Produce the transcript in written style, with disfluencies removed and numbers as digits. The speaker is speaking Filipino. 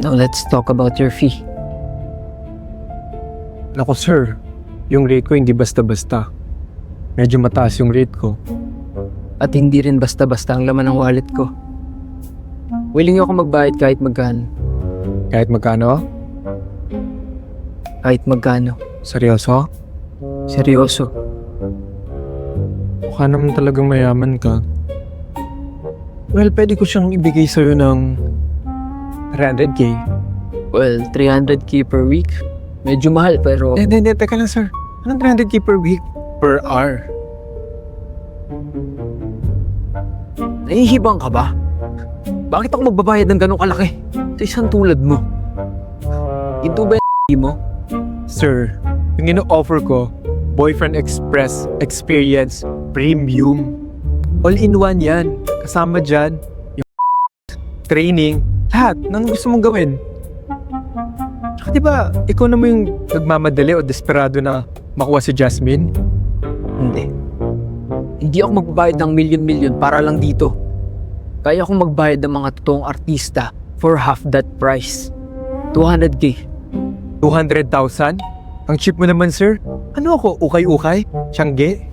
Now let's talk about your fee. Nako sir, yung rate ko hindi basta-basta. Medyo mataas yung rate ko. At hindi rin basta-basta ang laman ng wallet ko. Willing ako magbayad kahit magkano. Kahit magkano? Kahit magkano. Seryoso? Seryoso. Mukha naman talagang mayaman ka. Well, pwede ko siyang ibigay sa'yo ng 300k. Well, 300k per week. Medyo mahal pero... Hindi, teka lang sir. Anong 300k per week? Per hour? Nahihibang ka ba? Bakit ako magbabayad ng ganong kalaki? Sa isang tulad mo. Ito ba yung mo? Sir, yung ino-offer ko, Boyfriend Express Experience Premium. All-in-one yan. Kasama dyan, yung training, lahat ng gusto mong gawin. Tsaka diba, ikaw naman yung nagmamadali o desperado na makuha si Jasmine? Hindi. Hindi ako magbabayad ng milyon-milyon para lang dito. Kaya akong magbayad ng mga totoong artista for half that price. 200k. 200,000? Ang cheap mo naman, sir. Ano ako, ukay-ukay? Tiyangge?